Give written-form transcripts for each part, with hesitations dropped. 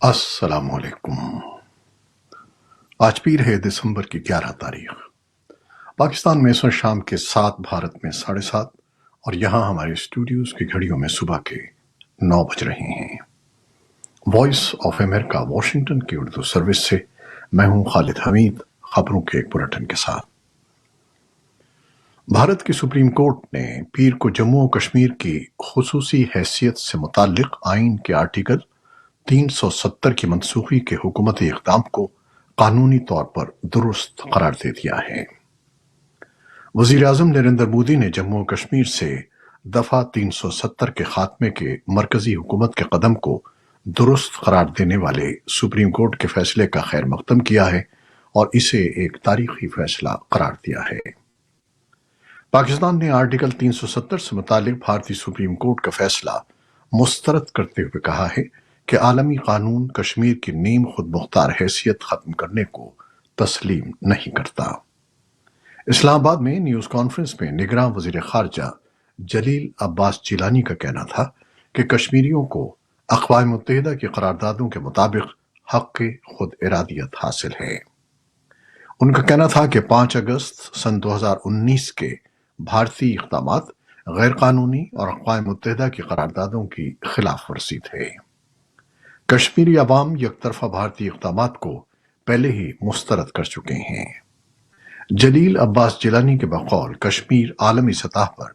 السلام علیکم۔ آج پیر ہے دسمبر کی 11 تاریخ۔ پاکستان میں اس وقت شام کے 7، بھارت میں 7:30، اور یہاں ہمارے اسٹوڈیوز کی گھڑیوں میں صبح کے 9 بج رہے ہیں۔ وائس آف امریکہ واشنگٹن کی اردو سروس سے میں ہوں خالد حمید، خبروں کے ایک بلیٹن کے ساتھ۔ بھارت کی سپریم کورٹ نے پیر کو جموں و کشمیر کی خصوصی حیثیت سے متعلق آئین کے آرٹیکل 370 کی منسوخی کے حکومتی اقدام کو قانونی طور پر درست قرار دے دیا ہے۔ وزیر اعظم نریندر مودی نے جموں و کشمیر سے دفعہ 370 کے خاتمے کے مرکزی حکومت کے قدم کو درست قرار دینے والے سپریم کورٹ کے فیصلے کا خیر مقدم کیا ہے اور اسے ایک تاریخی فیصلہ قرار دیا ہے۔ پاکستان نے آرٹیکل 370 سے متعلق بھارتی سپریم کورٹ کا فیصلہ مسترد کرتے ہوئے کہا ہے کہ عالمی قانون کشمیر کی نیم خود مختار حیثیت ختم کرنے کو تسلیم نہیں کرتا۔ اسلام آباد میں نیوز کانفرنس میں نگراں وزیر خارجہ جلیل عباس جیلانی کا کہنا تھا کہ کشمیریوں کو اقوام متحدہ کی قراردادوں کے مطابق حق خود ارادیت حاصل ہے۔ ان کا کہنا تھا کہ 5 اگست سن 2019 کے بھارتی اقدامات غیر قانونی اور اقوام متحدہ کی قراردادوں کی خلاف ورزی تھے۔ کشمیری عوام یک طرفہ بھارتی اقدامات کو پہلے ہی مسترد کر چکے ہیں۔ جلیل عباس جیلانی کے بقول کشمیر عالمی سطح پر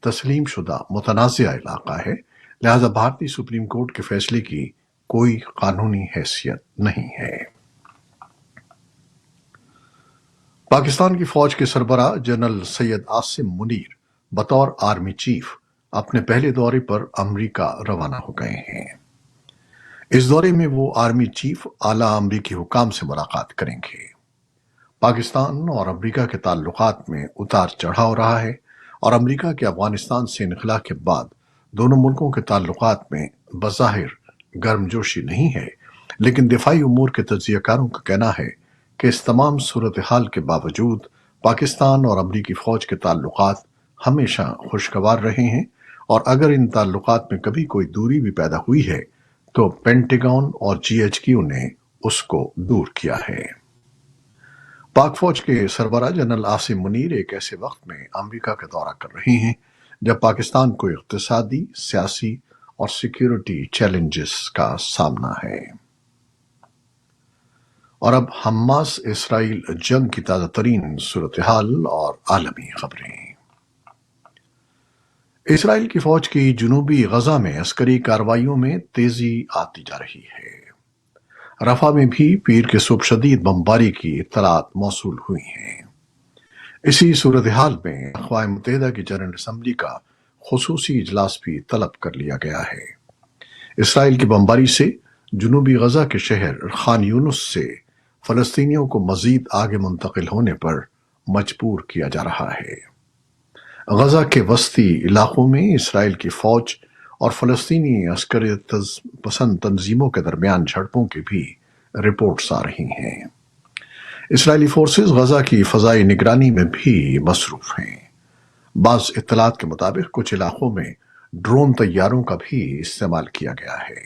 تسلیم شدہ متنازع علاقہ ہے، لہذا بھارتی سپریم کورٹ کے فیصلے کی کوئی قانونی حیثیت نہیں ہے۔ پاکستان کی فوج کے سربراہ جنرل سید عاصم منیر بطور آرمی چیف اپنے پہلے دورے پر امریکہ روانہ ہو گئے ہیں۔ اس دورے میں وہ آرمی چیف اعلیٰ امریکی حکام سے ملاقات کریں گے۔ پاکستان اور امریکہ کے تعلقات میں اتار چڑھاؤ رہا ہے اور امریکہ کے افغانستان سے انخلا کے بعد دونوں ملکوں کے تعلقات میں بظاہر گرم جوشی نہیں ہے، لیکن دفاعی امور کے تجزیہ کاروں کا کہنا ہے کہ اس تمام صورتحال کے باوجود پاکستان اور امریکی فوج کے تعلقات ہمیشہ خوشگوار رہے ہیں، اور اگر ان تعلقات میں کبھی کوئی دوری بھی پیدا ہوئی ہے تو پینٹاگون اور GHQ نے اس کو دور کیا ہے۔ پاک فوج کے سربراہ جنرل عاصم منیر ایک ایسے وقت میں امریکہ کا دورہ کر رہے ہیں جب پاکستان کو اقتصادی، سیاسی اور سیکیورٹی چیلنجز کا سامنا ہے۔ اور اب حماس اسرائیل جنگ کی تازہ ترین صورتحال اور عالمی خبریں۔ اسرائیل کی فوج کی جنوبی غزہ میں عسکری کارروائیوں میں تیزی آتی جا رہی ہے۔ رفح میں بھی پیر کے صبح شدید بمباری کی اطلاعات موصول ہوئی ہیں۔ اسی صورتحال میں اقوام متحدہ کی جنرل اسمبلی کا خصوصی اجلاس بھی طلب کر لیا گیا ہے۔ اسرائیل کی بمباری سے جنوبی غزہ کے شہر خان یونس سے فلسطینیوں کو مزید آگے منتقل ہونے پر مجبور کیا جا رہا ہے۔ غزہ کے وسطی علاقوں میں اسرائیل کی فوج اور فلسطینی عسکریت پسند تنظیموں کے درمیان جھڑپوں کی بھی رپورٹس آ رہی ہیں۔ اسرائیلی فورسز غزہ کی فضائی نگرانی میں بھی مصروف ہیں۔ بعض اطلاعات کے مطابق کچھ علاقوں میں ڈرون طیاروں کا بھی استعمال کیا گیا ہے۔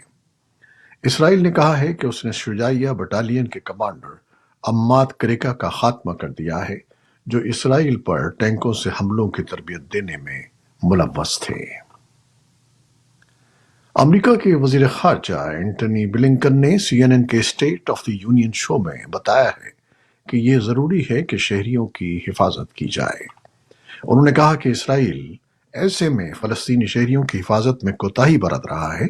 اسرائیل نے کہا ہے کہ اس نے شجاعیہ بٹالین کے کمانڈر عماد کریکا کا خاتمہ کر دیا ہے، جو اسرائیل پر ٹینکوں سے حملوں کی تربیت دینے میں ملوث تھے۔ امریکہ کے وزیر خارجہ اینٹنی بلنکن نے CNN کے اسٹیٹ آف دی یونین شو میں بتایا ہے کہ یہ ضروری ہے کہ شہریوں کی حفاظت کی جائے۔ انہوں نے کہا کہ اسرائیل ایسے میں فلسطینی شہریوں کی حفاظت میں کوتاہی برت رہا ہے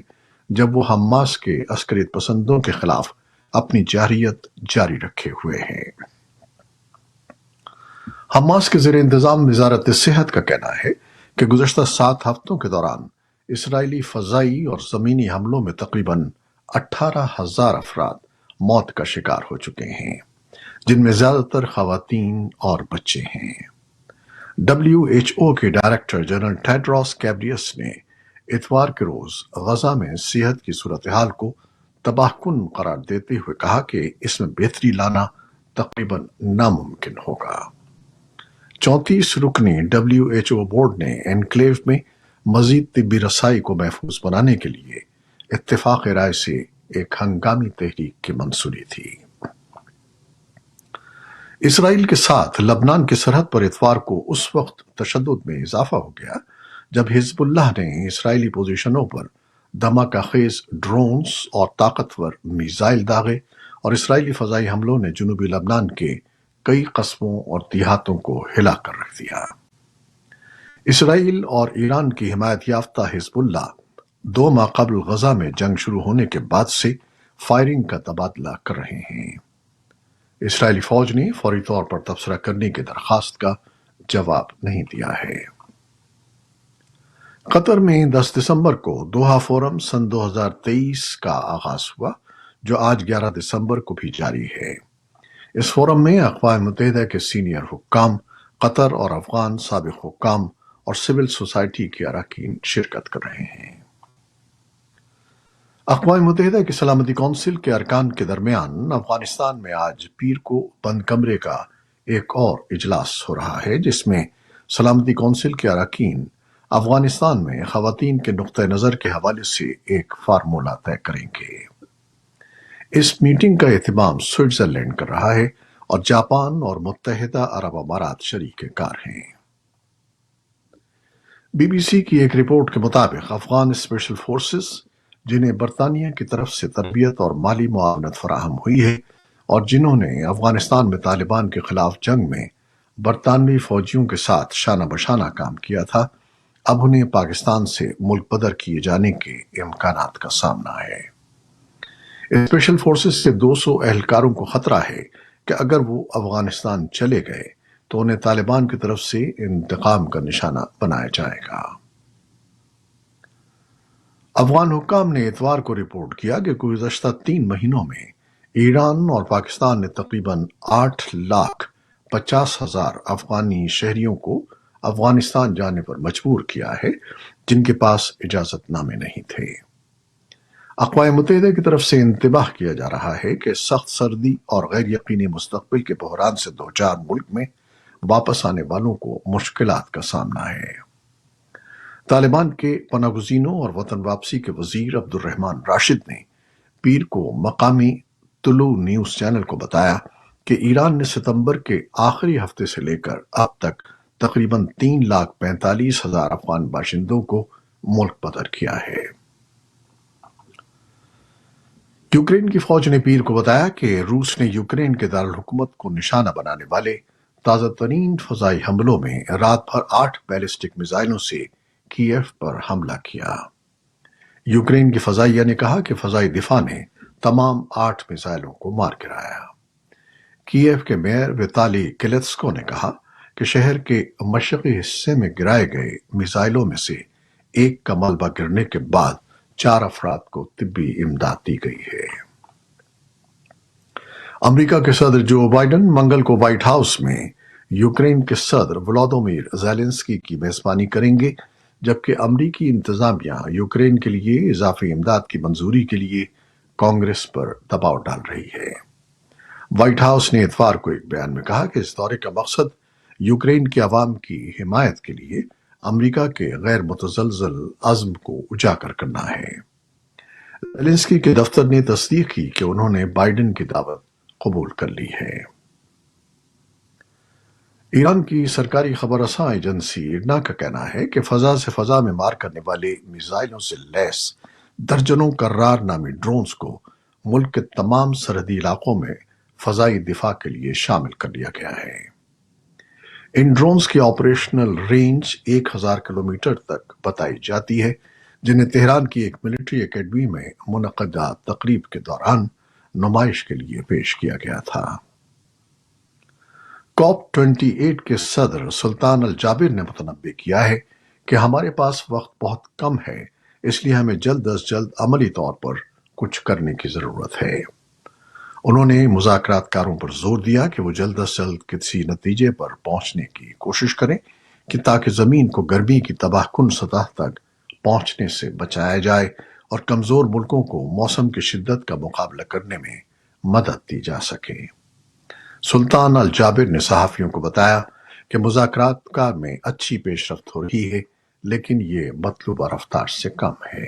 جب وہ حماس کے عسکریت پسندوں کے خلاف اپنی جارحیت جاری رکھے ہوئے ہیں۔ حماس کے زیر انتظام وزارت صحت کا کہنا ہے کہ گزشتہ 7 ہفتوں کے دوران اسرائیلی فضائی اور زمینی حملوں میں تقریباً 18,000 افراد موت کا شکار ہو چکے ہیں، جن میں زیادہ تر خواتین اور بچے ہیں۔ WHO کے ڈائریکٹر جنرل ٹیڈروس گیبریئس نے اتوار کے روز غزہ میں صحت کی صورتحال کو تباہ کن قرار دیتے ہوئے کہا کہ اس میں بہتری لانا تقریباً ناممکن ہوگا۔ 34 رکنی WHO بورڈ نے انکلیو میں مزید طبی رسائی کو محفوظ بنانے کے لیے اتفاق رائے سے ایک ہنگامی تحریک کی منصوری تھی۔ اسرائیل کے ساتھ لبنان کی سرحد پر اتوار کو اس وقت تشدد میں اضافہ ہو گیا جب حزب اللہ نے اسرائیلی پوزیشنوں پر دھماکہ خیز ڈرونز اور طاقتور میزائل داغے اور اسرائیلی فضائی حملوں نے جنوبی لبنان کے کئی قصبوں اور دیہاتوں کو ہلا کر رکھ دیا۔ اسرائیل اور ایران کی حمایت یافتہ حزب اللہ 2 ماہ قبل غزہ میں جنگ شروع ہونے کے بعد سے فائرنگ کا تبادلہ کر رہے ہیں۔ اسرائیلی فوج نے فوری طور پر تبصرہ کرنے کی درخواست کا جواب نہیں دیا ہے۔ قطر میں 10 دسمبر کو دوحہ فورم سن 2023 کا آغاز ہوا جو آج 11 دسمبر کو بھی جاری ہے۔ اس فورم میں اقوام متحدہ کے سینئر حکام، قطر اور افغان سابق حکام اور سول سوسائٹی کے اراکین شرکت کر رہے ہیں۔ اقوام متحدہ کی سلامتی کونسل کے ارکان کے درمیان افغانستان میں آج پیر کو بند کمرے کا ایک اور اجلاس ہو رہا ہے جس میں سلامتی کونسل کے اراکین افغانستان میں خواتین کے نقطہ نظر کے حوالے سے ایک فارمولہ طے کریں گے۔ اس میٹنگ کا اہتمام سوئٹزرلینڈ کر رہا ہے اور جاپان اور متحدہ عرب امارات شریک کار ہیں۔ بی بی سی کی ایک رپورٹ کے مطابق افغان اسپیشل فورسز جنہیں برطانیہ کی طرف سے تربیت اور مالی معاونت فراہم ہوئی ہے اور جنہوں نے افغانستان میں طالبان کے خلاف جنگ میں برطانوی فوجیوں کے ساتھ شانہ بشانہ کام کیا تھا، اب انہیں پاکستان سے ملک بدر کیے جانے کے امکانات کا سامنا ہے۔ اسپیشل فورسز کے 200 اہلکاروں کو خطرہ ہے کہ اگر وہ افغانستان چلے گئے تو انہیں طالبان کی طرف سے انتقام کا نشانہ بنایا جائے گا۔ افغان حکام نے اتوار کو رپورٹ کیا کہ گزشتہ 3 مہینوں میں ایران اور پاکستان نے تقریباً 8,50,000 افغانی شہریوں کو افغانستان جانے پر مجبور کیا ہے جن کے پاس اجازت نامے نہیں تھے۔ اقوام متحدہ کی طرف سے انتباہ کیا جا رہا ہے کہ سخت سردی اور غیر یقینی مستقبل کے بحران سے دوچار ملک میں واپس آنے والوں کو مشکلات کا سامنا ہے۔ طالبان کے پناہ گزینوں اور وطن واپسی کے وزیر عبد الرحمان راشد نے پیر کو مقامی طلوع نیوز چینل کو بتایا کہ ایران نے ستمبر کے آخری ہفتے سے لے کر اب تک تقریباً 3,45,000 افغان باشندوں کو ملک بدر کیا ہے۔ یوکرین کی فوج نے پیر کو بتایا کہ روس نے یوکرین کے دارالحکومت کو نشانہ بنانے والے تازہ ترین فضائی حملوں میں رات بھر 8 بیلسٹک میزائلوں سے کیف پر حملہ کیا۔ یوکرین کی فضائیہ نے کہا کہ فضائی دفاع نے تمام 8 میزائلوں کو مار گرایا۔ کیف کے میئر ویتالی کلیتسکو نے کہا کہ شہر کے مشرقی حصے میں گرائے گئے میزائلوں میں سے ایک کا ملبہ گرنے کے بعد 4 افراد کو طبی امداد دی گئی ہے۔ امریکہ کے صدر جو بائیڈن منگل کو وائٹ ہاؤس میں یوکرین کے صدر ولادیمیر زیلنسکی کی میزبانی کریں گے جبکہ امریکی انتظامیہ یوکرین کے لیے اضافی امداد کی منظوری کے لیے کانگریس پر دباؤ ڈال رہی ہے۔ وائٹ ہاؤس نے اتوار کو ایک بیان میں کہا کہ اس دورے کا مقصد یوکرین کے عوام کی حمایت کے لیے امریکہ کے غیر متزلزل عزم کو اجاگر کرنا ہے۔ زیلنسکی کے دفتر نے تصدیق کی کہ انہوں نے بائیڈن کی دعوت قبول کر لی ہے۔ ایران کی سرکاری خبر رساں ایجنسی ایرنا کا کہنا ہے کہ فضا سے فضا میں مار کرنے والے میزائلوں سے لیس درجنوں کرار نامی ڈرونز کو ملک کے تمام سرحدی علاقوں میں فضائی دفاع کے لیے شامل کر لیا گیا ہے۔ ان ڈرونز کی آپریشنل رینج 1,000 کلومیٹر تک بتائی جاتی ہے جنہیں تہران کی ایک ملٹری اکیڈمی میں منعقدہ تقریب کے دوران نمائش کے لیے پیش کیا گیا تھا۔ COP28 کے صدر سلطان الجابر نے متنبہ کیا ہے کہ ہمارے پاس وقت بہت کم ہے، اس لیے ہمیں جلد از جلد عملی طور پر کچھ کرنے کی ضرورت ہے۔ انہوں نے مذاکرات کاروں پر زور دیا کہ وہ جلد از جلد کسی نتیجے پر پہنچنے کی کوشش کریں کہ تاکہ زمین کو گرمی کی تباہ کن سطح تک پہنچنے سے بچایا جائے اور کمزور ملکوں کو موسم کی شدت کا مقابلہ کرنے میں مدد دی جا سکے۔ سلطان الجابر نے صحافیوں کو بتایا کہ مذاکرات میں اچھی پیش رفت ہو رہی ہے لیکن یہ مطلوبہ رفتار سے کم ہے۔